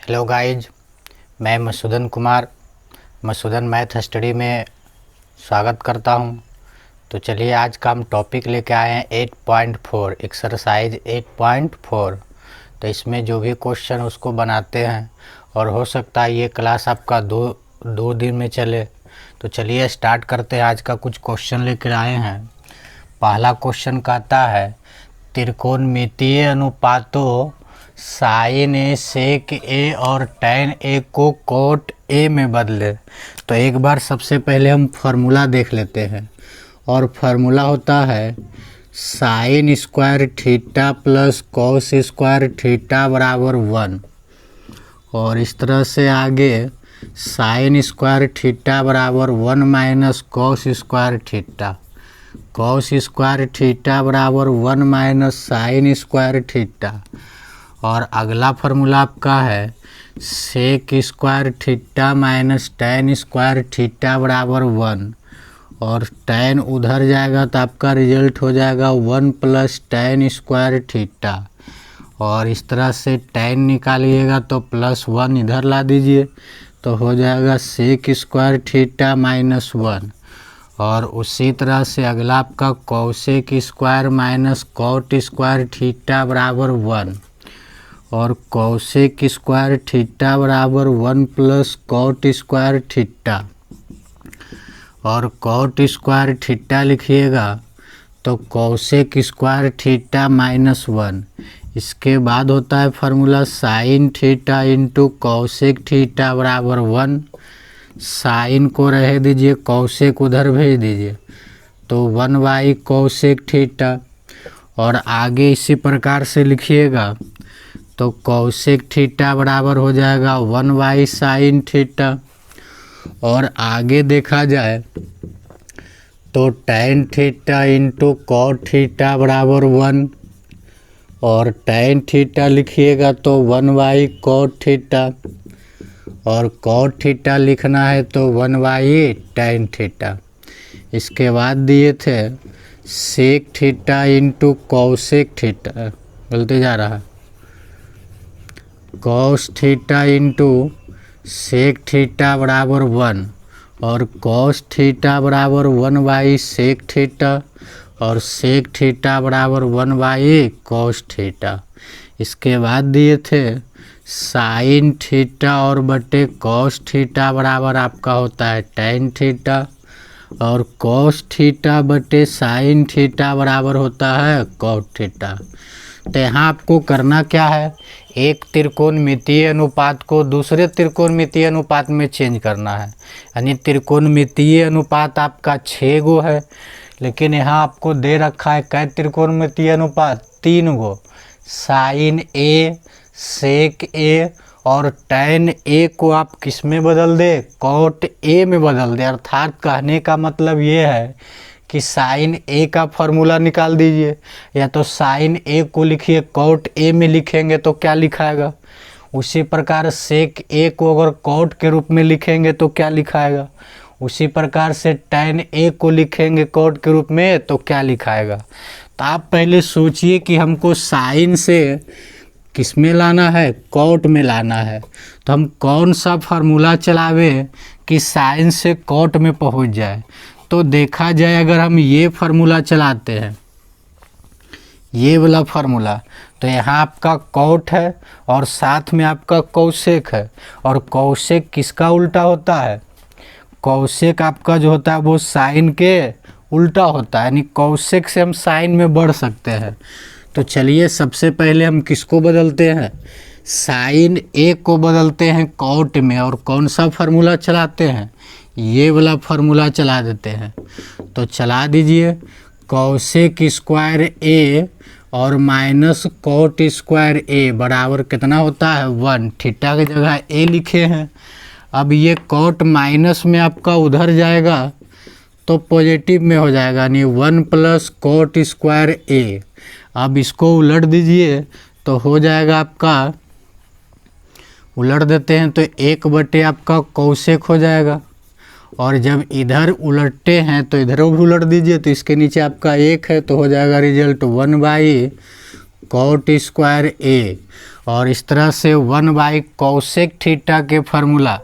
Hello guys, मैं Masudan Kumar Masudan math study में स्वागत करता हूं। तो चलिए आज का हम टॉपिक लेके आए हैं 8.4 एक्सरसाइज 8.4। तो इसमें जो भी क्वेश्चन उसको बनाते हैं और हो सकता है ये क्लास आपका दो दिन में चले। तो चलिए स्टार्ट करते हैं। आज का कुछ क्वेश्चन लेकर आए हैं। पहला क्वेश्चन कहता है त्रिकोणमितीय अनुपातों साइन ए सेक ए और टैन ए को कोट ए में बदले। तो एक बार सबसे पहले हम फार्मूला देख लेते हैं और फार्मूला होता है sine square theta plus cos square theta बराबर 1। और इस तरह से आगे साइन स्क्वायर थीटा बराबर 1 minus cos square theta, cos square theta बराबर 1 माइनस साइन स्क्वायर थीटा। और अगला फार्मूला आपका है sec square theta minus tan square theta बराबर 1। और टैन उधर जाएगा तो आपका रिजल्ट हो जाएगा 1 प्लस टैन स्क्वायर थीटा। और इस तरह से टैन निकालिएगा तो प्लस 1 इधर ला दीजिए तो हो जाएगा सेक स्क्वायर थीटा माइनस 1। और उसी तरह से अगला आपका cosec square minus cot square theta बराबर 1। और कॉसेक स्क्वायर थीटा बराबर 1 प्लस कॉट स्क्वायर थीटा। और कॉट स्क्वायर थीटा लिखिएगा तो कॉसेक स्क्वायर थीटा माइनस 1। इसके बाद होता है formula sine theta into cosec theta बराबर 1। साइन को रह दीजिए, कॉसेक उधर भेज दीजिए तो 1 बाई कॉसेक थीटा। और आगे इसी प्रकार से लिखिएगा तो कॉसेक थीटा बराबर हो जाएगा 1 बाई साइन थीटा। और आगे देखा जाए तो tan theta into cot theta बराबर 1। और टैन थीटा लिखिएगा तो 1 बाई कॉट थीटा। और कॉट थीटा लिखना है तो 1 बाई टैन थीटा। इसके बाद दिए थे sec theta into cosec theta, गलती जा रहा है, cos theta into sec theta बराबर 1। और कॉस थीटा बराबर 1 बाई सेक थीटा। और सेक थीटा बराबर 1 बाई कॉस थीटा। इसके बाद दिए थे साइन थीटा और बटे कॉस थीटा बराबर आपका होता है टैन थीटा। और कॉस थीटा बटे साइन थीटा बराबर होता है कॉट थीटा। तो यहाँ आपको करना क्या है, एक त्रिकोणमितीय अनुपात को दूसरे त्रिकोणमितीय अनुपात में चेंज करना है। यानी त्रिकोणमितीय अनुपात आपका 6 गो है, लेकिन यहाँ आपको दे रखा है कै त्रिकोणमितीय अनुपात, 3 गो। साइन ए, सेक ए और टैन ए को आप किस में बदल दे, कॉट ए में बदल दे। अर्थात कहने का मतलब ये है कि साइन ए का फार्मूला निकाल दीजिए, या तो साइन ए को लिखिए कॉट ए में लिखेंगे तो क्या लिखाएगा। उसी प्रकार सेक ए को अगर कॉट के रूप में लिखेंगे तो क्या लिखाएगा। उसी प्रकार से टैन ए को लिखेंगे कॉट के रूप में तो क्या लिखाएगा। तो आप पहले सोचिए कि हमको साइन से किस में लाना है, कॉट में लाना है। तो हम कौन सा फार्मूला चलावे कि साइन से कॉट में पहुंच जाए। तो देखा जाए अगर हम ये फार्मूला चलाते हैं, ये वाला फार्मूला, तो यहाँ आपका कॉट है और साथ में आपका कॉसेक है। और कॉसेक किसका उल्टा होता है, कॉसेक आपका जो होता है वो साइन के उल्टा होता है। यानी कॉसेक से हम साइन में बढ़ सकते हैं। तो चलिए सबसे पहले हम किसको बदलते हैं, साइन ए को बदलते हैं कॉट में। और कौन सा फार्मूला चलाते हैं, ये वाला फार्मूला चला देते हैं। तो चला दीजिए कॉसेक स्क्वायर ए और माइनस कॉट स्क्वायर ए बराबर कितना होता है 1। थीटा की जगह ए लिखे हैं। अब ये कॉट माइनस में आपका उधर जाएगा तो पॉजिटिव में हो जाएगा, यानी 1 प्लस कॉट स्क्वायर ए। अब इसको उलट दीजिए तो हो जाएगा आपका, उलट देते हैं तो 1 बटे आपका कॉसेक हो जाएगा। और जब इधर उलटते हैं तो इधर भी उलट दीजिए तो इसके नीचे आपका 1 है तो हो जाएगा रिजल्ट 1 बाई कॉट स्क्वायर ए। और इस तरह से 1 कोसेक थीटा के फार्मूला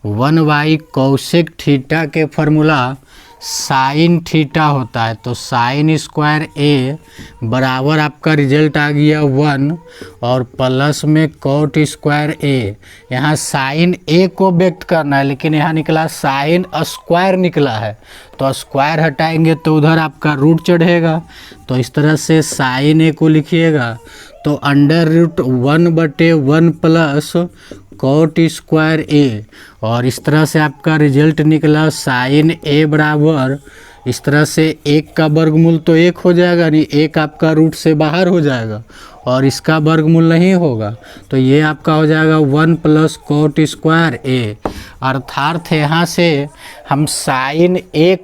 1 कोसेक थीटा के फार्मूला साइन थीटा होता है। तो साइन स्क्वायर ए बराबर आपका रिजल्ट आ गया 1 और प्लस में कोट स्क्वायर ए। यहाँ साइन ए को व्यक्त करना है लेकिन यहाँ निकला साइन स्क्वायर निकला है, तो स्क्वायर हटाएंगे तो उधर आपका रूट चढ़ेगा। तो इस तरह से साइन ए को लिखिएगा तो √1/1 प्लस कोट स्क्वायर ए। और इस तरह से आपका रिजल्ट निकला साइन ए बराबर, इस तरह से 1 का वर्गमूल तो 1 हो जाएगा, नहीं 1 आपका रूट से बाहर हो जाएगा और इसका वर्गमूल नहीं होगा, तो ये आपका हो जाएगा 1 प्लस कोट स्क्वायर ए। अर्थात यहाँ से हम साइन ए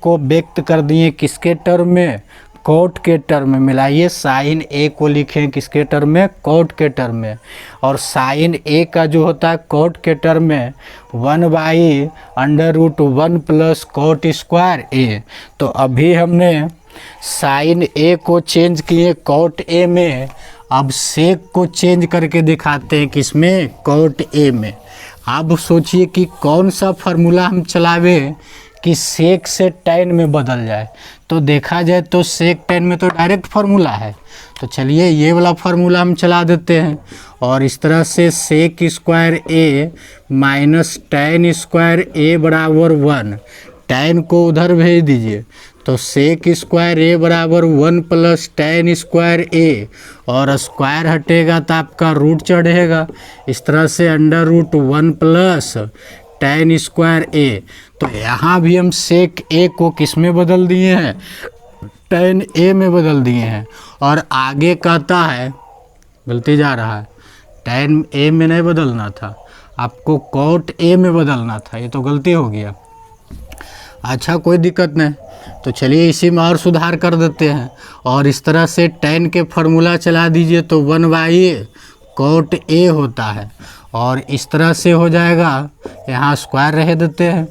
को व्यक्त कर दिए किसके टर्म में, कोट के टर्म में। मिलाइए, साइन ए को लिखें किसके टर्म में, कोट के टर्म में। और साइन ए का जो होता है कोट के टर्म में 1/√1 प्लस कोट स्क्वायर ए। तो अभी हमने साइन ए को चेंज किए कोट ए में, अब सेक को चेंज करके दिखाते हैं किसमें, कोट ए में। अब सोचिए कि कौन सा फार्मूला हम चलावे कि सेक से टैन में बदल जाए। तो देखा जाए तो सेक टैन में तो डायरेक्ट फार्मूला है, तो चलिए ये वाला फार्मूला हम चला देते हैं। और इस तरह से सेक स्क्वायर ए माइनस टैन स्क्वायर ए बराबर 1, टैन को उधर भेज दीजिए, तो सेक स्क्वायर ए बराबर 1 प्लस टैन स्क्वायर ए, और स्क्वायर हटेगा तो आपका रूट चढ़ेगा। इस तरह से √1 प्लस टैन स्क्वायर ए। तो यहाँ भी हम सेक ए को किस में बदल दिए हैं, टैन ए में बदल दिए हैं। और आगे कहता है, गलती जा रहा है, टैन ए में नहीं बदलना था, आपको कोट ए में बदलना था, ये तो गलती हो गया। अच्छा कोई दिक्कत नहीं, तो चलिए इसी में और सुधार कर देते हैं। और इस तरह से टैन के फार्मूला चला दीजिए तो 1/a कोट ए होता है। और इस तरह से हो जाएगा, यहाँ स्क्वायर रह देते हैं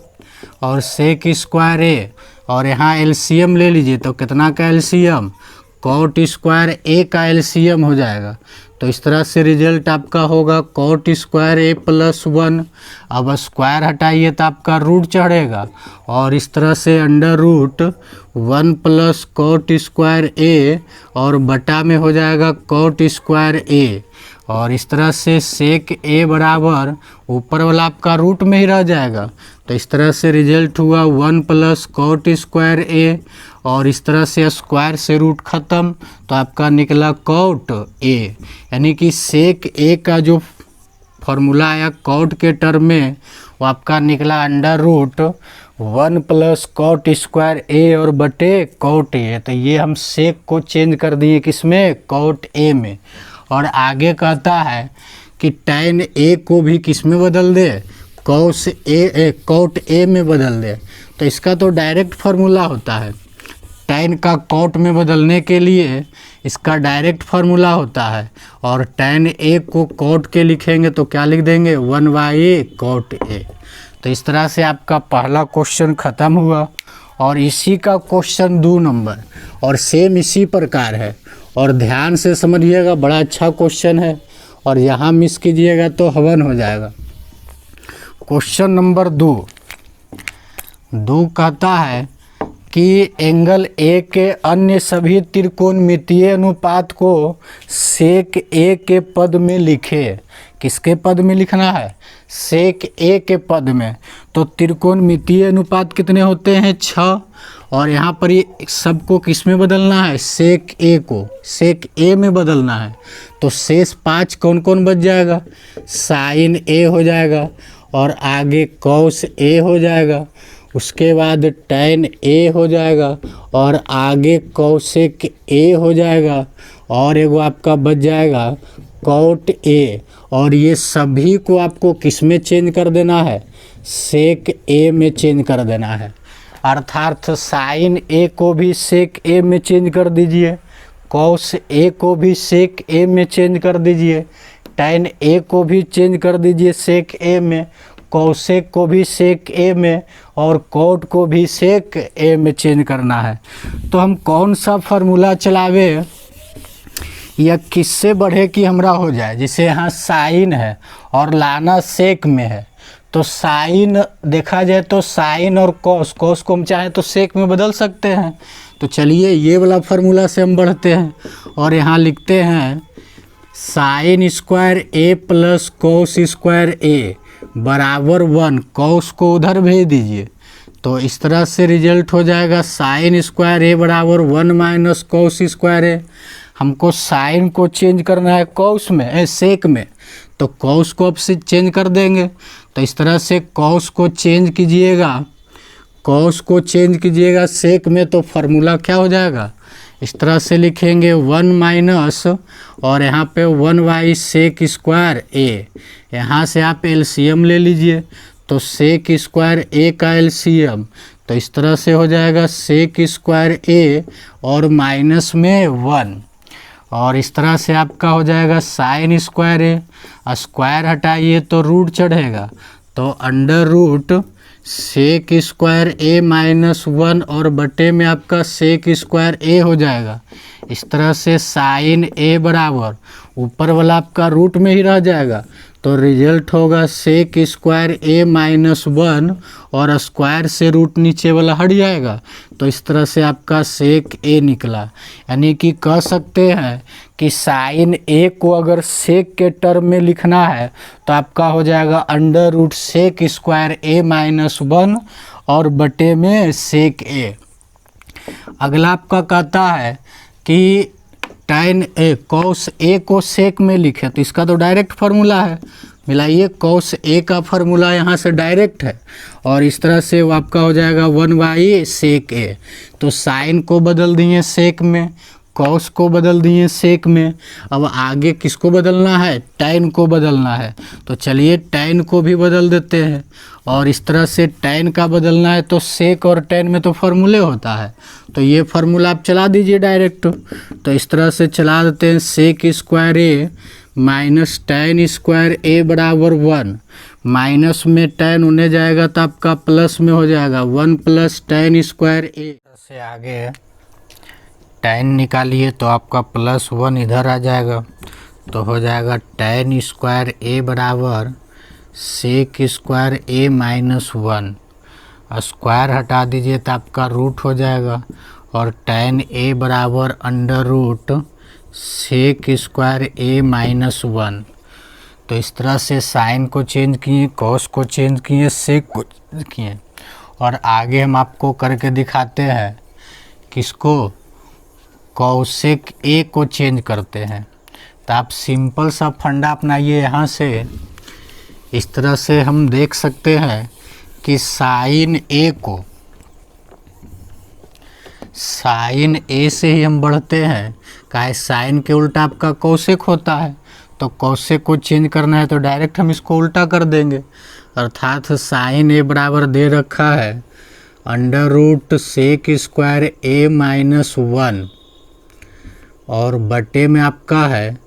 और सेक स्क्वायर ए, और यहाँ एलसीएम ले लीजिए, तो कितना का एलसीएम, कोट स्क्वायर ए का एलसीएम हो जाएगा। तो इस तरह से रिजल्ट आपका होगा कोट स्क्वायर ए प्लस 1। अब स्क्वायर हटाइए तो आपका रूट चढ़ेगा, और इस तरह से √1 प्लस कोट स्क्वायर ए और बटा में हो जाएगा कोट स्क्वायर ए। और इस तरह से सेक ए बराबर ऊपर वाला आपका रूट में ही रह जाएगा। तो इस तरह से रिजल्ट हुआ 1 प्लस कोट स्क्वायर ए, और इस तरह से स्क्वायर से रूट ख़त्म, तो आपका निकला कोट ए। यानी कि सेक ए का जो फार्मूला आया कोट के टर्म में, वो आपका निकला √1 प्लस कोट स्क्वायर ए और बटे कोट ए। तो ये हम सेक को चेंज कर दिए किसमें, कोट ए में। और आगे कहता है कि टैन ए को भी किस में बदल दे, कोट ए में बदल दे। तो इसका तो डायरेक्ट फार्मूला होता है, टैन का कोट में बदलने के लिए इसका डायरेक्ट फार्मूला होता है। और टैन ए को कोट के लिखेंगे तो क्या लिख देंगे, 1/a कोट ए। तो इस तरह से आपका पहला क्वेश्चन ख़त्म हुआ। और इसी का क्वेश्चन 2 नंबर और सेम इसी प्रकार है, और ध्यान से समझिएगा, बड़ा अच्छा क्वेश्चन है, और यहाँ मिस कीजिएगा तो हवन हो जाएगा। क्वेश्चन नंबर 2 कहता है कि एंगल ए के अन्य सभी त्रिकोणमितीय अनुपात को सेक ए के पद में लिखे। किसके पद में लिखना है, सेक ए के पद में। तो त्रिकोणमितीय अनुपात कितने होते हैं, 6। और यहाँ पर ये सबको किस में बदलना है, सेक ए को सेक ए में बदलना है। तो शेष 5 कौन कौन बच जाएगा, साइन ए हो जाएगा, और आगे कॉस ए हो जाएगा, उसके बाद टैन ए हो जाएगा, और आगे कॉसेक ए हो जाएगा, और एगो आपका बच जाएगा कोट ए। और ये सभी को आपको किस में चेंज कर देना है, सेक ए में चेंज कर देना है। अर्थात साइन ए को भी सेक ए में चेंज कर दीजिए, कॉस ए को भी सेक ए में चेंज कर दीजिए, टैन ए को भी चेंज कर दीजिए सेक ए में, कॉसेक को भी सेक ए में, और कोट को भी सेक ए में चेंज करना है। तो हम कौन सा फार्मूला चलावे यह किससे बढ़े कि हमरा हो जाए। जैसे यहाँ साइन है और लाना सेक में है, तो साइन देखा जाए तो साइन और कॉस, कॉस को हम चाहें तो सेक में बदल सकते हैं। तो चलिए ये वाला फार्मूला से हम बढ़ते हैं और यहाँ लिखते हैं साइन स्क्वायर ए प्लस कॉस स्क्वायर ए बराबर 1। कॉस को उधर भेज दीजिए, तो इस तरह से रिजल्ट हो जाएगा साइन स्क्वायर ए बराबर 1 माइनस कॉस स्क्वायर ए। हमको साइन को चेंज करना है कॉस में, सेक में, तो कॉस को अब से चेंज कर देंगे। तो इस तरह से कॉस को चेंज कीजिएगा, कॉस को चेंज कीजिएगा सेक में, तो फार्मूला क्या हो जाएगा, इस तरह से लिखेंगे 1 माइनस और यहाँ पे 1/, सेक स्क्वायर ए। यहाँ से आप एलसीएम ले लीजिए, तो सेक स्क्वायर ए का एलसीएम, तो इस तरह से हो जाएगा सेक स्क्वायर ए और माइनस में 1, और इस तरह से आपका हो जाएगा साइन स्क्वायर ए। स्क्वायर हटाइए तो रूट चढ़ेगा, तो अंडर रूट सेक स्क्वायर ए माइनस 1 और बटे में आपका सेक स्क्वायर ए हो जाएगा। इस तरह से साइन ए बराबर ऊपर वाला आपका रूट में ही रह जाएगा, तो रिजल्ट होगा सेक स्क्वायर ए माइनस 1 और स्क्वायर से रूट नीचे वाला हट जाएगा, तो इस तरह से आपका सेक ए निकला। यानी कि कह सकते हैं कि साइन ए को अगर सेक के टर्म में लिखना है तो आपका हो जाएगा अंडर रूट सेक स्क्वायर ए माइनस 1 और बटे में सेक ए। अगला आपका कहता है कि tan ए, कॉस ए को सेक में लिखे, तो इसका तो डायरेक्ट फार्मूला है, मिलाइए, कॉस ए का फार्मूला यहाँ से डायरेक्ट है, और इस तरह से वो आपका हो जाएगा 1/, सेक ए। तो साइन को बदल दिए सेक में, कॉस को बदल दिए सेक में, अब आगे किसको बदलना है, tan को बदलना है। तो चलिए tan को भी बदल देते हैं, और इस तरह से tan का बदलना है तो सेक और tan में तो फार्मूले होता है, तो ये फार्मूला आप चला दीजिए डायरेक्ट। तो इस तरह से चला देते हैं सेक स्क्वायर ए माइनस tan स्क्वायर ए बराबर 1, माइनस में tan उन्हें जाएगा तो आपका प्लस में हो जाएगा 1 प्लस tan स्क्वायर ए। से आगे tan निकालिए तो आपका +1 इधर आ जाएगा, तो हो जाएगा tan स्क्वायर ए बराबर सेक स्क्वायर ए माइनस 1। स्क्वायर हटा दीजिए तो आपका रूट हो जाएगा, और tan ए बराबर अंडर रूट सेक स्क्वायर ए माइनस 1। तो इस तरह से साइन को चेंज किए, कॉस को चेंज किए, सेक को किए, और आगे हम आपको करके दिखाते हैं किसको, कॉसेक ए को चेंज करते हैं। तो आप सिंपल सा फंडा अपनाइए यहाँ से। इस तरह से हम देख सकते हैं कि साइन ए को, साइन ए से ही हम बढ़ते हैं, काहे साइन के उल्टा आपका कॉसेक होता है, तो कॉसेक को चेंज करना है तो डायरेक्ट हम इसको उल्टा कर देंगे, अर्थात साइन ए बराबर दे रखा है अंडर रूट सेक स्क्वायर ए माइनस 1 और बटे में आपका है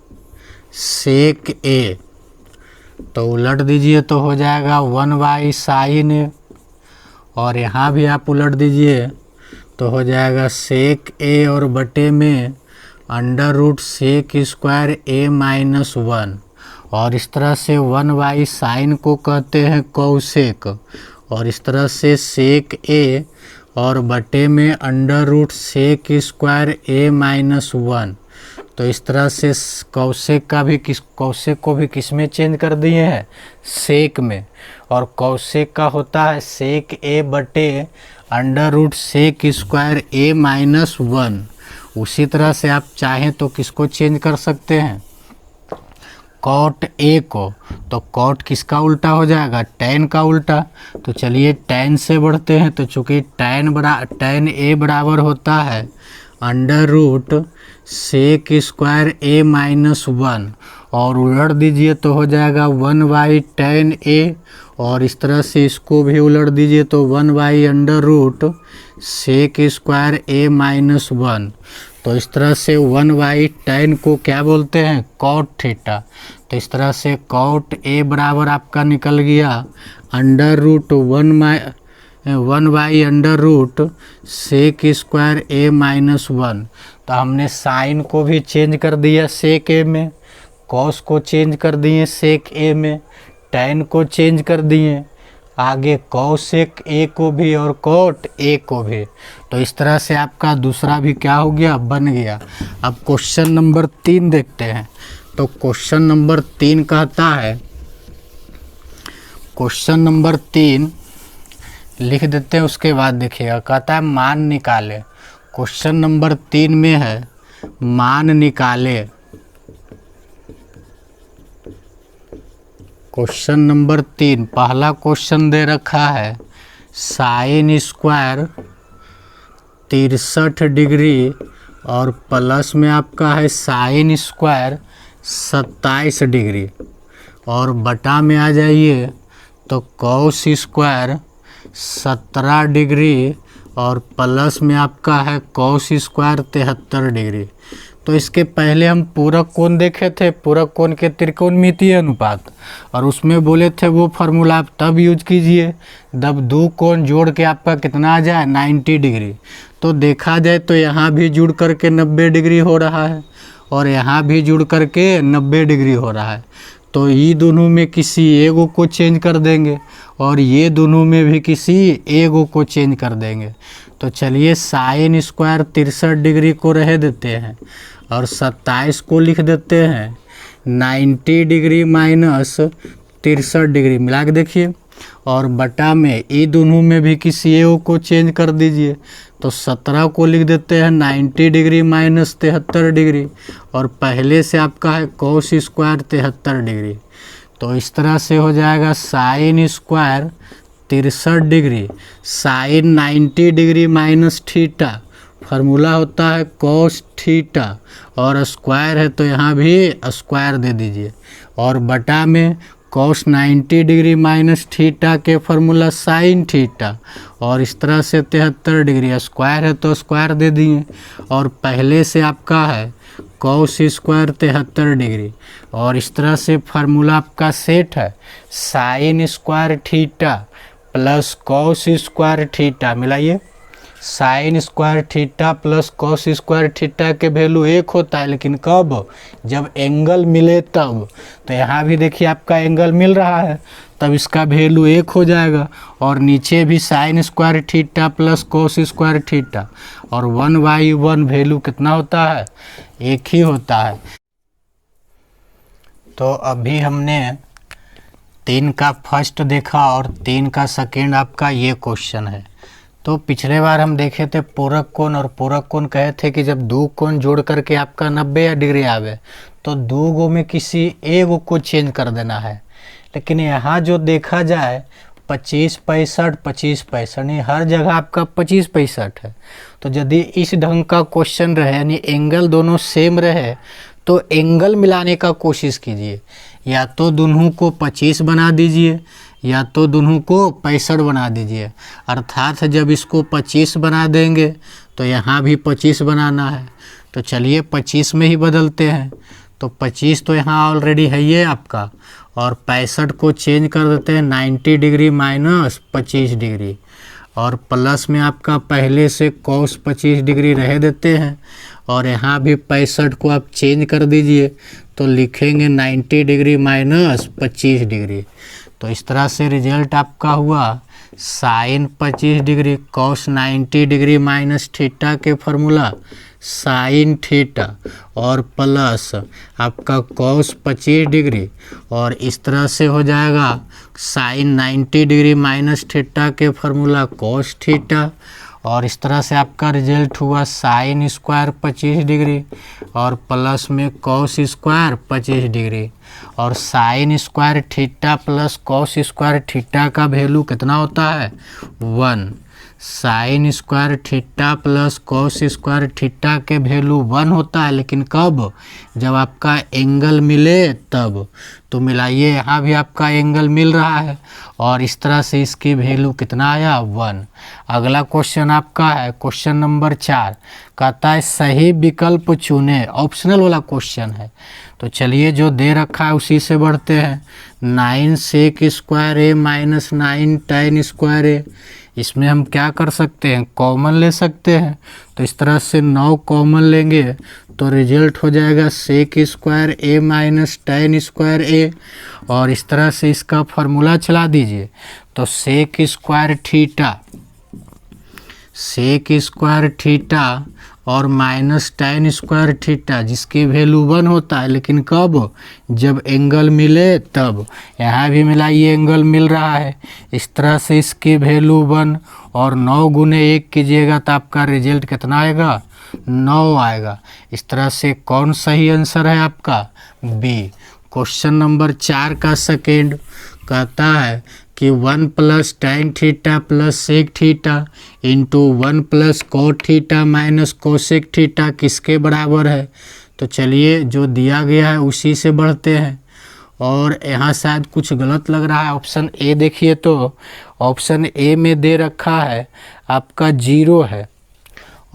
सेक ए, तो उलट दीजिए तो हो जाएगा 1/, साइन ए, और यहाँ भी आप उलट दीजिए तो हो जाएगा सेक ए और बटे में अंडर रूट सेक स्क्वायर ए माइनस 1, और इस तरह से 1/, साइन को कहते हैं कॉसेक, और इस तरह से सेक ए और बटे में अंडर रूट सेक स्क्वायर ए माइनस 1। तो इस तरह से कॉसेक को भी किस में चेंज कर दिए हैं, सेक में, और कॉसेक का होता है सेक ए बटे अंडर रूट सेक स्क्वायर ए माइनस 1। उसी तरह से आप चाहें तो किसको चेंज कर सकते हैं, कॉट ए को, तो कॉट किसका उल्टा हो जाएगा, tan का उल्टा। तो चलिए tan से बढ़ते हैं, तो चूँकि tan ए बराबर होता है अंडर रूट सेक स्क्वायर ए माइनस 1, और उलट दीजिए तो हो जाएगा 1/, tan ए, और इस तरह से इसको भी उलट दीजिए तो 1/, अंडर रूट सेक स्क्वायर ए माइनस 1। तो इस तरह से 1/, tan को क्या बोलते हैं, कॉट थीटा। तो इस तरह से कॉट ए बराबर आपका निकल गया अंडर रूट 1/√sec² a-1। तो हमने साइन को भी चेंज कर दिया सेक ए में, कॉस को चेंज कर दिए सेक ए में, टैन को चेंज कर दिए, आगे कॉसेक ए को भी और कॉट ए को भी। तो इस तरह से आपका दूसरा भी क्या हो गया, बन गया। अब क्वेश्चन नंबर 3 देखते हैं। तो क्वेश्चन नंबर 3 कहता है, क्वेश्चन नंबर 3 लिख देते हैं, उसके बाद देखिएगा। कहता है मान निकाले। क्वेश्चन नंबर 3 में है मान निकाले। क्वेश्चन नंबर 3 पहला क्वेश्चन दे रखा है साइन स्क्वायर 63 डिग्री और प्लस में आपका है साइन स्क्वायर 27 डिग्री, और बटा में आ जाइए तो कॉस स्क्वायर 17 डिग्री और प्लस में आपका है कॉस स्क्वायर 73 डिग्री। तो इसके पहले हम पूरक कोण देखे थे, पूरक कोण के त्रिकोणमितीय अनुपात, और उसमें बोले थे वो फार्मूला आप तब यूज कीजिए जब दो कोण जोड़ के आपका कितना आ जाए 90 डिग्री। तो देखा जाए तो यहाँ भी जुड़ करके 90 डिग्री हो रहा है और यहाँ भी जुड़ करके 90 डिग्री हो रहा है। तो ये दोनों में किसी एगो को चेंज कर देंगे और ये दोनों में भी किसी एगो को चेंज कर देंगे। तो चलिए साइन स्क्वायर 63 डिग्री को रह देते हैं और 27 को लिख देते हैं 90 डिग्री माइनस 63 डिग्री मिला के देखिए, और बटा में ये दोनों में भी किसी एगो को चेंज कर दीजिए। तो 17 को लिख देते हैं 90 डिग्री माइनस 73 डिग्री, और पहले से आपका है कॉस स्क्वायर 73 डिग्री। तो इस तरह से हो जाएगा sine square 63 degree, sine 90 degree minus theta, formula होता है कॉस थीटा, और स्क्वायर है तो यहाँ भी स्क्वायर दे दीजिए, और बटा में कॉस 90 डिग्री माइनस थीटा के फार्मूला साइन थीटा, और इस तरह से 73 डिग्री, स्क्वायर है तो स्क्वायर दे दिए, और पहले से आपका है कॉस स्क्वायर 73 डिग्री, और इस तरह से फार्मूला आपका सेट है sine square theta plus cos square theta. मिलाइए, sine square theta plus cos square theta के वैल्यू एक होता है, लेकिन कब, जब एंगल मिले तब। तो यहाँ भी देखिए आपका एंगल मिल रहा है तब इसका वैल्यू एक हो जाएगा, और नीचे भी sign square theta plus cos square theta, और 1/1 वैल्यू कितना होता है, एक ही होता है। तो अभी हमने 3 का फर्स्ट देखा और 3 का सेकेंड आपका ये क्वेश्चन है। तो पिछले बार हम देखे थे पूरक कोण, और पूरक कोण कहे थे कि जब दो कोण जोड़ करके आपका 90 डिग्री आवे तो दो गो में किसी एक को चेंज कर देना है। लेकिन यहाँ जो देखा जाए 25 65 25 65, नहीं हर जगह आपका 25 65 है। तो यदि इस ढंग का क्वेश्चन रहे यानी एंगल दोनों सेम रहे तो एंगल मिलाने का कोशिश कीजिए, या तो दोनों को 25 बना दीजिए या तो दोनों को 65 बना दीजिए। अर्थात जब इसको 25 बना देंगे तो यहाँ भी 25 बनाना है। तो चलिए 25 में ही बदलते हैं। तो 25 तो यहाँ ऑलरेडी है ये आपका, और 65 को चेंज कर देते हैं 90 डिग्री माइनस 25 डिग्री, और प्लस में आपका पहले से कॉस 25 डिग्री रह देते हैं, और यहाँ भी 65 को आप चेंज कर दीजिए तो लिखेंगे 90 डिग्री माइनस 25 डिग्री। तो इस तरह से रिजल्ट आपका हुआ sine 25 degree cos 90 degree minus theta के फार्मूला साइन थीटा, और प्लस आपका कॉस 25 डिग्री, और इस तरह से हो जाएगा साइन 90 डिग्री माइनस थीटा के फार्मूला कॉस थीटा, और इस तरह से आपका रिजल्ट हुआ साइन स्क्वायर 25 डिग्री और प्लस में कॉस स्क्वायर 25 डिग्री, और sine square theta plus cos square theta का वैल्यू कितना होता है 1। Sign square theta plus cos square theta के वैल्यू 1 होता है, लेकिन कब, जब आपका एंगल मिले तब। तो मिलाइए, यहाँ भी आपका एंगल मिल रहा है और इस तरह से इसकी वैल्यू कितना आया 1। अगला क्वेश्चन आपका है क्वेश्चन नंबर 4, कहता है सही विकल्प चुने, ऑप्शनल वाला क्वेश्चन है। तो चलिए जो दे रखा है उसी से बढ़ते हैं। 9 सेक स्क्वायर ए माइनस 9 tan स्क्वायर ए। इसमें हम क्या कर सकते हैं, कॉमन ले सकते हैं। तो इस तरह से 9 कॉमन लेंगे तो रिजल्ट हो जाएगा सेक स्क्वायर ए माइनस tan स्क्वायर ए। और इस तरह से इसका फार्मूला चला दीजिए तो सेक स्क्वायर थीटा और माइनस tan स्क्वायर थीटा, जिसकी वैल्यू 1 होता है, लेकिन कब, जब एंगल मिले तब। यहाँ भी मिला, ये एंगल मिल रहा है। इस तरह से इसकी वैल्यू 1 और 9 गुने 1 कीजिएगा तो आपका रिजल्ट कितना आएगा, 9 आएगा। इस तरह से कौन सही आंसर है आपका, बी। क्वेश्चन नंबर 4 का सेकेंड कहता है कि 1 plus tan theta plus sec theta into 1 plus cot theta minus cosec theta किसके बराबर है। तो चलिए जो दिया गया है उसी से बढ़ते हैं। और यहाँ शायद कुछ गलत लग रहा है, ऑप्शन ए देखिए तो ऑप्शन ए में दे रखा है आपका 0 है।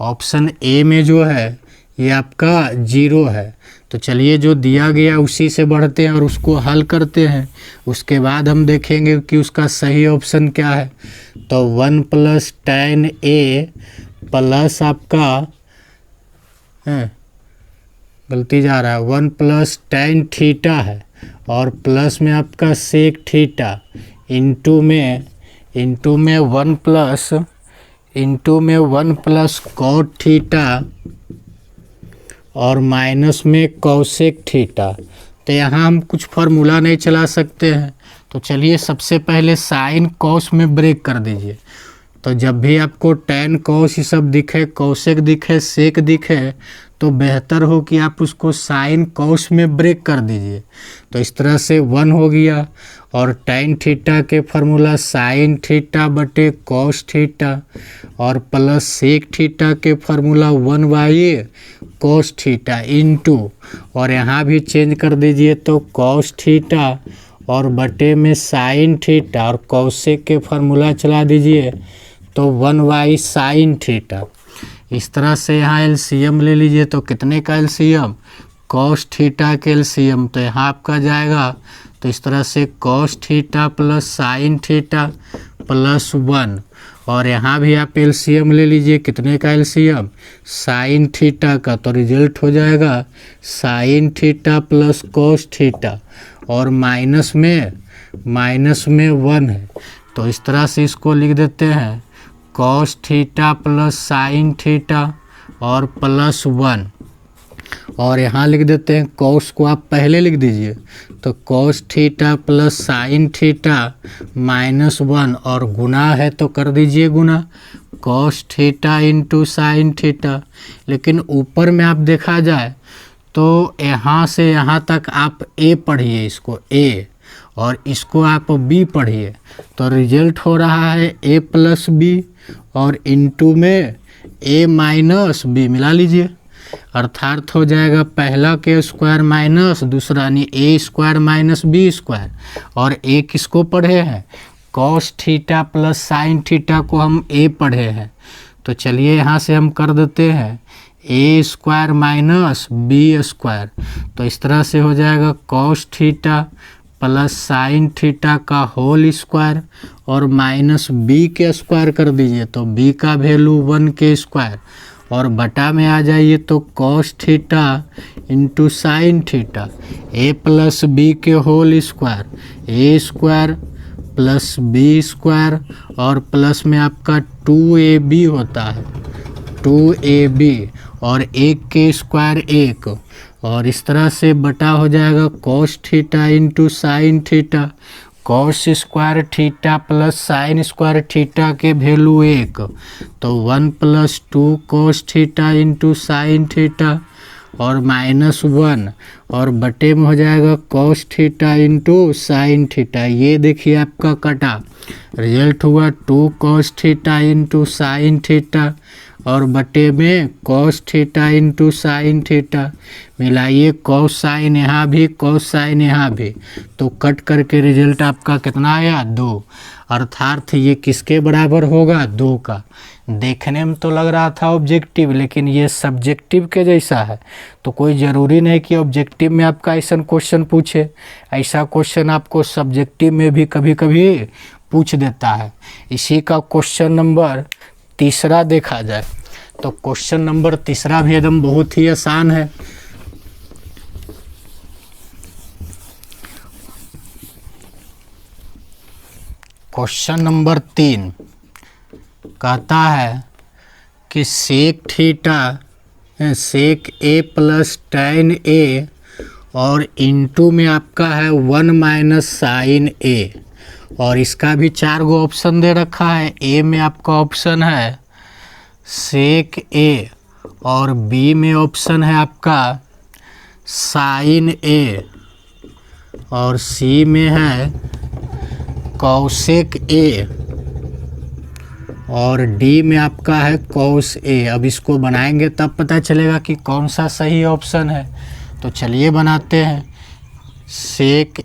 ऑप्शन ए में जो है ये आपका 0 है। तो चलिए जो दिया गया उसी से बढ़ते हैं और उसको हल करते हैं, उसके बाद हम देखेंगे कि उसका सही ऑप्शन क्या है। तो 1 प्लस tan ए प्लस आपका गलती जा रहा है, 1 प्लस tan थीटा है और प्लस में आपका सेक थीटा इंटू में 1 प्लस कॉट थीटा और माइनस में कॉसेक थीटा। तो यहाँ हम कुछ फार्मूला नहीं चला सकते हैं। तो चलिए सबसे पहले साइन कॉस में ब्रेक कर दीजिए। तो जब भी आपको tan कॉस ये सब दिखे, कॉसेक दिखे, सेक दिखे, तो बेहतर हो कि आप उसको साइन कॉस में ब्रेक कर दीजिए। तो इस तरह से 1 हो गया और tan थीटा के फार्मूला साइन थीटा बटे कॉस थीटा और प्लस सेक थीटा के formula 1/a cos theta into, और यहाँ भी चेंज कर दीजिए तो कॉस थीटा और बटे में साइन थीटा और कॉसेक के फार्मूला चला दीजिए तो 1/, साइन थीटा। इस तरह से यहाँ एलसीएम ले लीजिए तो कितने का एलसीएम, कॉस थीटा के एलसीएम। तो यहाँ आपका जाएगा तो इस तरह से cos theta plus sine theta plus 1, और यहाँ भी आप एलसीएम ले लीजिए, कितने का एलसीएम, साइन थीटा का। तो रिजल्ट हो जाएगा sine theta plus cos theta और माइनस में 1 है। तो इस तरह से इसको लिख देते हैं cos theta plus sine theta और प्लस 1, और यहाँ लिख देते हैं कॉस को आप पहले लिख दीजिए तो cos theta plus sine theta minus 1, और गुना है तो कर दीजिए गुना cos theta into sine theta. लेकिन ऊपर में आप देखा जाए तो यहाँ से यहाँ तक आप ए पढ़िए, इसको ए, और इसको आप बी पढ़िए। तो रिजल्ट हो रहा है ए प्लस बी और इंटू में ए माइनस बी, मिला लीजिए, अर्थात हो जाएगा पहला के स्क्वायर माइनस दूसरा, यानी ए स्क्वायर माइनस बी स्क्वायर। और ए किसको पढ़े हैं, cos theta plus sine theta को हम ए पढ़े हैं। तो चलिए यहाँ से हम कर देते हैं ए स्क्वायर माइनस बी स्क्वायर। तो इस तरह से हो जाएगा cos theta plus sine theta का होल स्क्वायर और माइनस बी के स्क्वायर कर दीजिए तो बी का वैल्यू 1 के स्क्वायर, और बटा में आ जाइए तो cos theta into sine theta, a plus b के whole square, a square plus b square और प्लस में आपका 2ab होता है, 2ab और 1 के स्क्वायर 1, और इस तरह से बटा हो जाएगा cos theta into sine theta, cos square theta plus sine square theta के वैल्यू 1, तो 1 plus 2 cos theta into sine theta और माइनस 1, और बटे में हो जाएगा cos theta into sine theta. ये देखिए आपका कटा, रिजल्ट हुआ 2 cos theta into sine theta और बटे में cos theta into sine theta. मिलाइए कॉस साइन यहाँ भी, कॉस साइन यहाँ भी, तो कट करके रिजल्ट आपका कितना आया, 2। अर्थात ये किसके बराबर होगा, 2 का। देखने में तो लग रहा था ऑब्जेक्टिव, लेकिन ये सब्जेक्टिव के जैसा है, तो कोई ज़रूरी नहीं कि ऑब्जेक्टिव में आपका ऐसा क्वेश्चन पूछे। ऐसा क्वेश्चन आपको सब्जेक्टिव में भी कभी कभी पूछ देता है। इसी का क्वेश्चन नंबर 3 देखा जाए तो क्वेश्चन नंबर 3 भी एकदम बहुत ही आसान है। क्वेश्चन नंबर 3 कहता है कि सेक थीटा सेक ए प्लस tan ए और इंटू में आपका है 1 माइनस साइन ए, और इसका भी 4 गो ऑप्शन दे रखा है। ए में आपका ऑप्शन है सेक ए, और बी में ऑप्शन है आपका साइन ए, और सी में है कॉसेक ए, और डी में आपका है कॉस ए। अब इसको बनाएंगे तब पता चलेगा कि कौन सा सही ऑप्शन है। तो चलिए बनाते हैं। सेक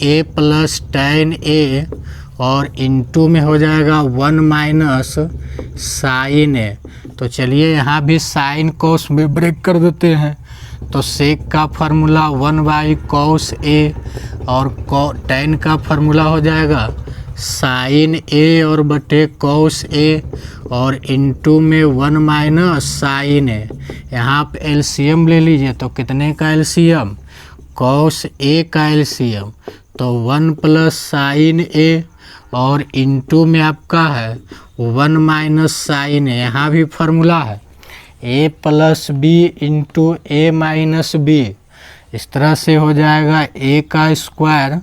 ए प्लस tan ए और इंटू में हो जाएगा 1 माइनस साइन ए। तो चलिए यहाँ भी साइन कॉस में ब्रेक कर देते हैं। तो सेक का फार्मूला 1/cos ए और tan का फार्मूला हो जाएगा साइन ए और बटे कॉस ए, और इंटू में 1 माइनस साइन ए। यहाँ पे एलसीएम ले लीजिए, तो कितने का एलसीएम? कॉस ए का एलसीएम, तो 1 प्लस साइन ए और इंटू में आपका है 1 माइनस साइन ए। यहाँ भी फार्मूला है ए plus b into a minus B. इस तरह से हो जाएगा ए का स्क्वायर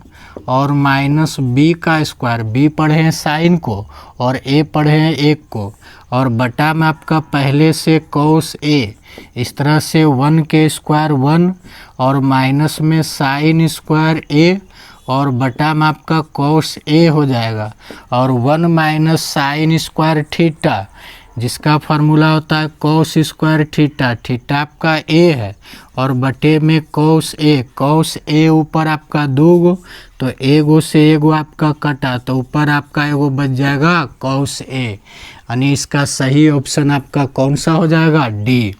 और माइनस बी का स्क्वायर। बी पढ़े हैं साइन को और ए पढ़े हैं 1 को, और बटा में आपका पहले से कॉस ए। इस तरह से 1 के स्क्वायर 1 और माइनस में साइन स्क्वायर ए और बटा में आपका कॉस ए हो जाएगा, और 1 माइनस साइन स्क्वायर थीटा, जिसका फार्मूला होता है कॉस स्क्वायर थीटा। थीटा आपका ए है और बटे में कॉस ए ऊपर आपका 2 गो, तो एगो से एगो आपका कटा, तो ऊपर आपका एगो बच जाएगा कॉस ए। यानी इसका सही ऑप्शन आपका कौन सा हो जाएगा? डी।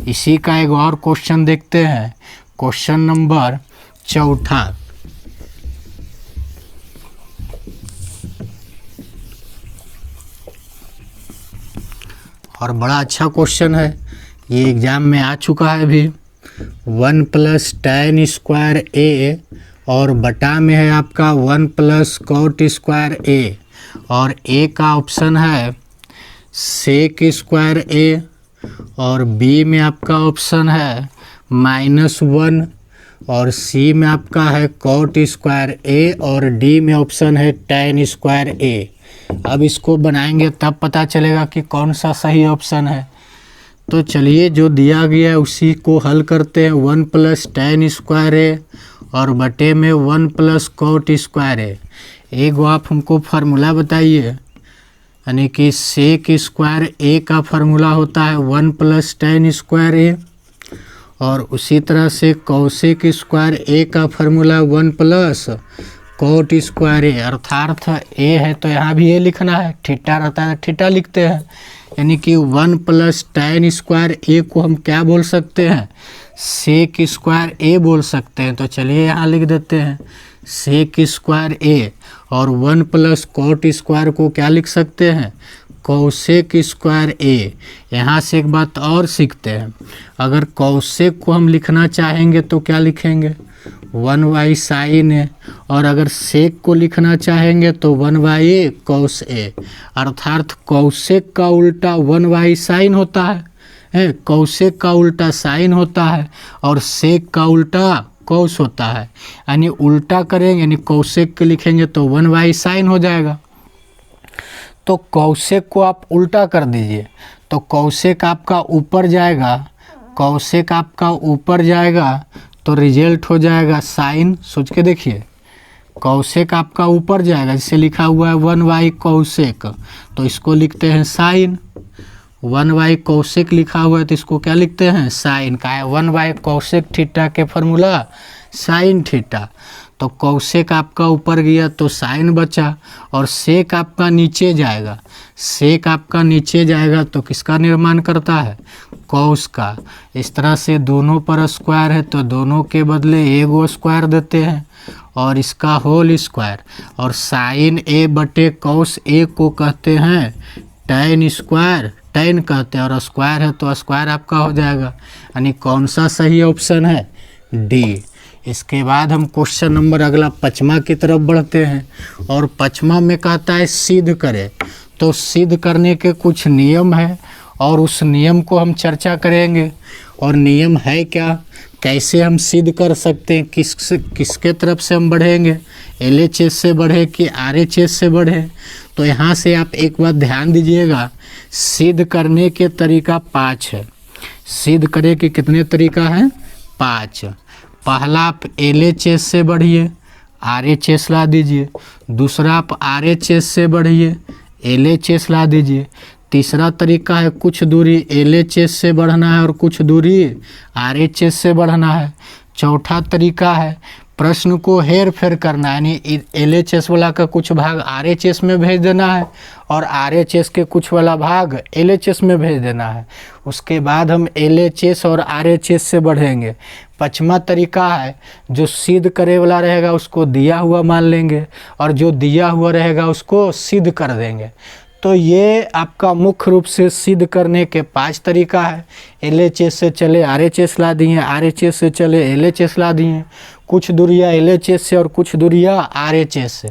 इसी का एक और क्वेश्चन देखते हैं, क्वेश्चन नंबर 4। और बड़ा अच्छा क्वेश्चन है, ये एग्ज़ाम में आ चुका है अभी। 1 प्लस tan स्क्वायर ए और बटा में है आपका 1 प्लस कॉट स्क्वायर ए, और ए का ऑप्शन है सेक स्क्वायर ए, और बी में आपका ऑप्शन है -1, और सी में आपका है कॉट स्क्वायर ए, और डी में ऑप्शन है tan स्क्वायर ए। अब इसको बनाएंगे तब पता चलेगा कि कौन सा सही ऑप्शन है। तो चलिए जो दिया गया है उसी को हल करते हैं। 1 प्लस tan स्क्वायर ए और बटे में 1 प्लस कॉट स्क्वायर ए। एक आप हमको फार्मूला बताइए, यानी कि सेक स्क्वायर ए का फार्मूला होता है 1 प्लस tan स्क्वायर ए, और उसी तरह से कॉसेक स्क्वायर ए का फार्मूला 1 प्लस कॉट स्क्वायर ए। अर्थात ए है तो यहाँ भी ए लिखना है, थीटा रहता है थीटा लिखते हैं। यानी कि 1 प्लस tan स्क्वायर ए को हम क्या बोल सकते हैं? सेक स्क्वायर ए बोल सकते हैं। तो चलिए यहाँ लिख देते हैं सेक स्क्वायर ए, और 1 प्लस कॉट स्क्वायर को क्या लिख सकते हैं? कॉसेक स्क्वायर ए। यहाँ से एक बात और सीखते हैं, अगर कॉसेक को हम लिखना चाहेंगे तो क्या लिखेंगे? 1 साइन ए, और अगर सेक को लिखना चाहेंगे तो 1 कॉस ए। अर्थात कॉसेक का उल्टा 1 साइन होता है, कॉसेक का उल्टा साइन होता है, और सेक का उल्टा कॉस होता है। यानी उल्टा करेंगे, यानी कॉसेक के लिखेंगे तो 1 साइन हो जाएगा। तो कॉसेक को आप उल्टा कर दीजिए, तो कॉसेक आपका ऊपर जाएगा, कॉसेक आपका ऊपर जाएगा तो रिजल्ट हो जाएगा साइन। सोच के देखिए, कॉसेक आपका ऊपर जाएगा, जिसे लिखा हुआ है 1 कॉसेक, तो इसको लिखते हैं साइन। 1 कॉसेक लिखा हुआ है तो इसको क्या लिखते हैं? साइन का है। 1 कॉसेक थीटा के फार्मूला साइन थीटा। तो कौशेक आपका ऊपर गया तो साइन बचा, और सेक आपका नीचे जाएगा, सेक आपका नीचे जाएगा तो किसका निर्माण करता है, कौस का। इस तरह से दोनों पर स्क्वायर है तो दोनों के बदले एगो स्क्वायर देते हैं और इसका होल स्क्वायर, और साइन ए बटे कौस ए को कहते हैं टैन स्क्वायर, टैन कहते हैं, और स्क्वायर है तो स्क्वायर आपका हो जाएगा। यानी कौन सा सही ऑप्शन है, डी। इसके बाद हम क्वेश्चन नंबर अगला 5वां की तरफ बढ़ते हैं, और 5वां में कहता है सिद्ध करे। तो सिद्ध करने के कुछ नियम है और उस नियम को हम चर्चा करेंगे। और नियम है क्या, कैसे हम सिद्ध कर सकते हैं, किसके तरफ से हम बढ़ेंगे, LHS से बढ़े कि RHS से बढ़े। तो यहाँ से आप एक बात ध्यान दीजिएगा, सिद्ध करने के तरीका 5 है। सिद्ध करे के कितने तरीका हैं, 5। पहला आप LHS से बढ़िए, RHS ला दीजिए। दूसरा आप RHS से बढ़िए, LHS ला दीजिए। तीसरा तरीका है कुछ दूरी LHS से बढ़ना है और कुछ दूरी RHS से बढ़ना है। चौथा तरीका है प्रश्न को हेर फेर करना, यानी LHS वाला का कुछ भाग RHS में भेज देना है और RHS के कुछ वाला भाग LHS में भेज देना है। उसके बाद हम LHS और RHS से बढ़ेंगे। 5वां तरीका है जो सिद्ध करे वाला रहेगा उसको दिया हुआ मान लेंगे और जो दिया हुआ रहेगा उसको सिद्ध कर देंगे। तो ये आपका मुख्य रूप से सिद्ध करने के 5 तरीका है। LHS से चले RHS ला दिए, RHS से चले LHS ला दिए, कुछ दूरियाँ LHS से और कुछ दूरियाँ RHS से।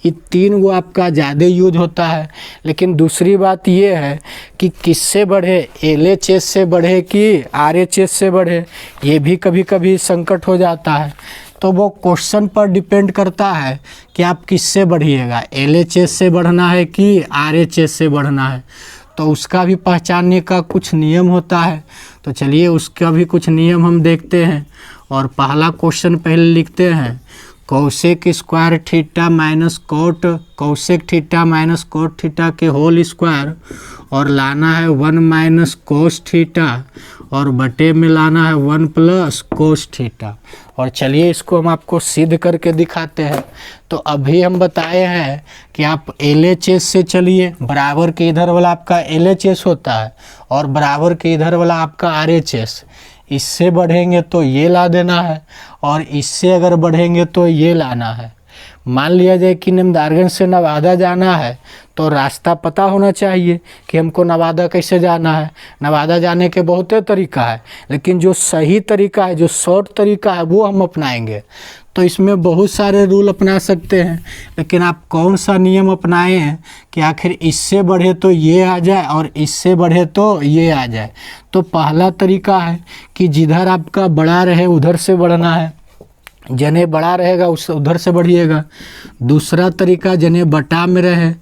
ये 3 वो आपका ज़्यादा यूज होता है। लेकिन दूसरी बात ये है कि किससे बढ़े, LHS से बढ़े कि RHS से बढ़े, ये भी कभी कभी संकट हो जाता है। तो वो क्वेश्चन पर डिपेंड करता है कि आप किससे बढ़िएगा, LHS से बढ़ना है कि RHS से बढ़ना है। तो उसका भी पहचानने का कुछ नियम होता है। तो चलिए उसका भी कुछ नियम हम देखते हैं। और पहला क्वेश्चन पहले लिखते हैं, cosec square theta minus cot, cosec theta minus cot theta के होल स्क्वायर, और लाना है 1 माइनस कोस थीटा, और बटे में लाना है 1 प्लस कोस थीटा। और चलिए इसको हम आपको सिद्ध करके दिखाते हैं। तो अभी हम बताए हैं कि आप LHS से चलिए, बराबर के इधर वाला आपका LHS होता है और बराबर के इधर वाला आपका RHS। इससे बढ़ेंगे तो ये ला देना है और इससे अगर बढ़ेंगे तो ये लाना है। मान लिया जाए कि निम्दारगंज से नवादा जाना है तो रास्ता पता होना चाहिए कि हमको नवादा कैसे जाना है। नवादा जाने के बहुत तरीका है, लेकिन जो सही तरीका है, जो शॉर्ट तरीका है, वो हम अपनाएंगे। तो इसमें बहुत सारे रूल अपना सकते हैं, लेकिन आप कौन सा नियम अपनाए हैं कि आखिर इससे बढ़े तो ये आ जाए और इससे बढ़े तो ये आ जाए। तो पहला तरीका है कि जिधर आपका बड़ा रहे उधर से बढ़ना है, जने बड़ा रहेगा उस उधर से बढ़िएगा। दूसरा तरीका जने बटा में रहे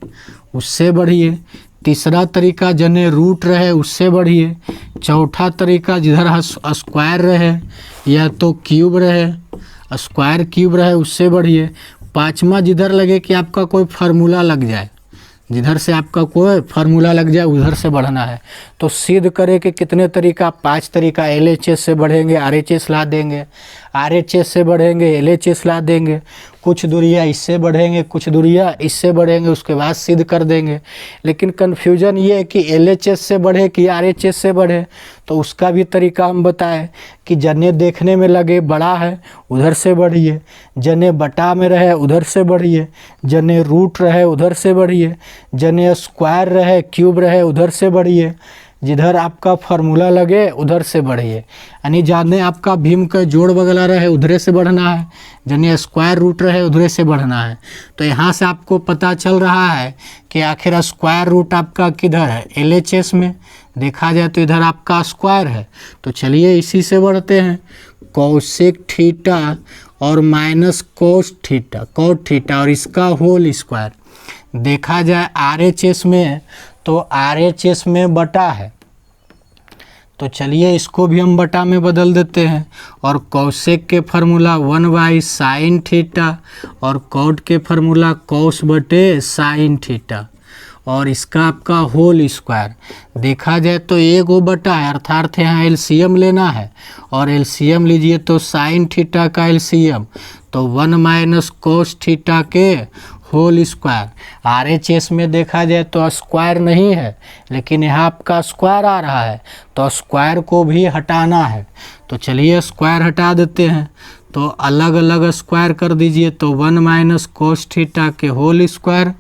उससे बढ़िए। तीसरा तरीका जने रूट रहे उससे बढ़िए। चौथा तरीका जिधर स्क्वायर रहे या तो क्यूब रहे, स्क्वायर क्यूब रहे उससे बढ़िए। 5वां जिधर लगे कि आपका कोई फार्मूला लग जाए, जिधर से आपका कोई फार्मूला लग जाए उधर से बढ़ना है। तो सिद्ध करे के कितने तरीका, 5 तरीका। LHS से बढ़ेंगे RHS ला देंगे, RHS से बढ़ेंगे LHS ला देंगे, कुछ दूरियाँ इससे बढ़ेंगे, कुछ दूरियाँ इससे बढ़ेंगे, उसके बाद सिद्ध कर देंगे। लेकिन कन्फ्यूजन ये है कि LHS से बढ़े कि RHS से बढ़े। तो उसका भी तरीका हम बताएं कि जने देखने में लगे बड़ा है उधर से बढ़िए, जने बटा में रहे उधर से बढ़िए, जने रूट रहे उधर से बढ़िए, जने स्क्वायर रहे क्यूब रहे उधर से बढ़िए, जिधर आपका फार्मूला लगे उधर से बढ़िए। यानी जाने आपका भीम का जोड़ वगैरह रहे उधरे से बढ़ना है, जने स्क्वायर रूट रहे उधरे से बढ़ना है। तो यहाँ से आपको पता चल रहा है कि आखिर स्क्वायर रूट आपका किधर है, LHS में। देखा जाए तो इधर आपका स्क्वायर है। तो चलिए इसी से बढ़ते हैं, कौशेक थीटा और minus cos theta, cot theta और इसका होल स्क्वायर। देखा जाए RHS में तो RHS में बटा है, तो चलिए इसको भी हम बटा में बदल देते हैं। और कौशेक के फार्मूला 1 साइन थीटा और कोट के फार्मूला कोस बटे साइन थीटा। और इसका आपका होल स्क्वायर। देखा जाए तो ए गो बटा है, अर्थात यहाँ एलसीएम लेना है, और एलसीएम लीजिए तो साइन थीटा का एलसीएम तो 1 माइनस कोस थीटा के होल स्क्वायर। आरएचएस में देखा जाए तो स्क्वायर नहीं है, लेकिन यहाँ आपका स्क्वायर आ रहा है, तो स्क्वायर को भी हटाना है। तो चलिए स्क्वायर हटा देते हैं, तो अलग अलग स्क्वायर कर दीजिए, तो 1 माइनस कोस थीटा के होल स्क्वायर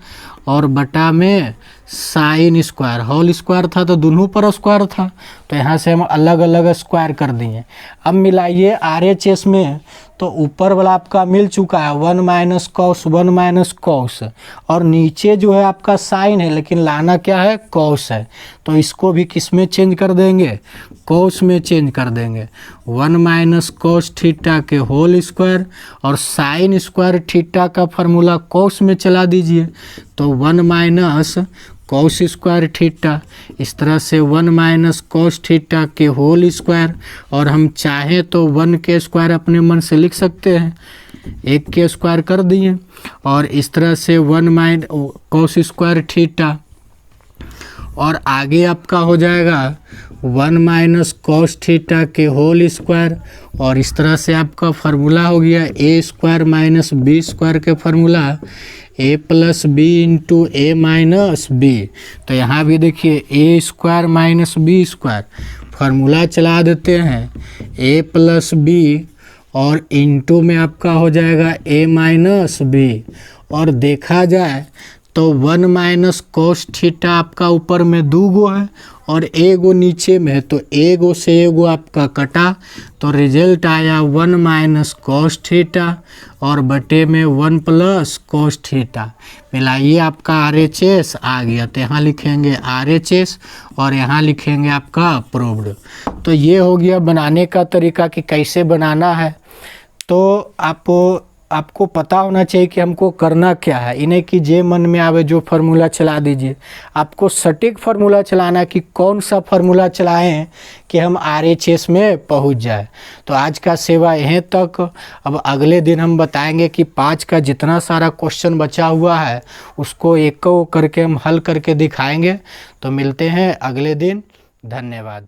और बटा में साइन स्क्वायर। होल स्क्वायर था तो दोनों पर स्क्वायर था, तो यहाँ से हम अलग अलग स्क्वायर कर दिए। अब मिलाइए आरएचएस में, तो ऊपर वाला आपका मिल चुका है 1 माइनस कॉस 1 माइनस कॉस, और नीचे जो है आपका साइन है, लेकिन लाना क्या है, कॉस है, तो इसको भी किस में चेंज कर देंगे, कॉस में चेंज कर देंगे। 1 माइनस कॉस थीटा के होल स्क्वायर और साइन स्क्वायर थीटा का फार्मूला कॉस में चला दीजिए, तो 1 माइनस कॉस स्क्वायर थीटा। इस तरह से 1 माइनस कॉस थीटा के होल स्क्वायर, और हम चाहें तो 1 के स्क्वायर अपने मन से लिख सकते हैं, 1 के स्क्वायर कर दिए, और इस तरह से 1 माइनस कॉस स्क्वायर थीटा, और आगे आपका हो जाएगा 1 माइनस कॉस थीटा के होल स्क्वायर, और इस तरह से आपका फार्मूला हो गया a square minus b square के formula a plus b into a minus b. तो यहाँ भी देखिए a square minus b square formula चला देते हैं, ए प्लस बी और इंटू में आपका हो जाएगा ए माइनस बी। और देखा जाए तो 1 माइनस कोस थीटा आपका ऊपर में 2 गो है और ए गो नीचे में है, तो ए गो से ए गो आपका कटा, तो रिजल्ट आया 1 माइनस कोस थीटा और बटे में 1 प्लस कोस थीटा। मिलाइए आपका आरएचएस आ गया, तो यहाँ लिखेंगे आरएचएस और यहाँ लिखेंगे आपका प्रूव्ड। तो ये हो गया बनाने का तरीका कि कैसे बनाना है। तो आपको पता होना चाहिए कि हमको करना क्या है, इन्हें कि जे मन में आवे जो फार्मूला चला दीजिए। आपको सटीक फार्मूला चलाना है कि कौन सा फार्मूला चलाएं कि हम आरएचएस में पहुंच जाए। तो आज का सेवा यहीं तक। अब अगले दिन हम बताएंगे कि 5 का जितना सारा क्वेश्चन बचा हुआ है उसको एक करके हम हल करके दिखाएंगे। तो मिलते हैं अगले दिन। धन्यवाद।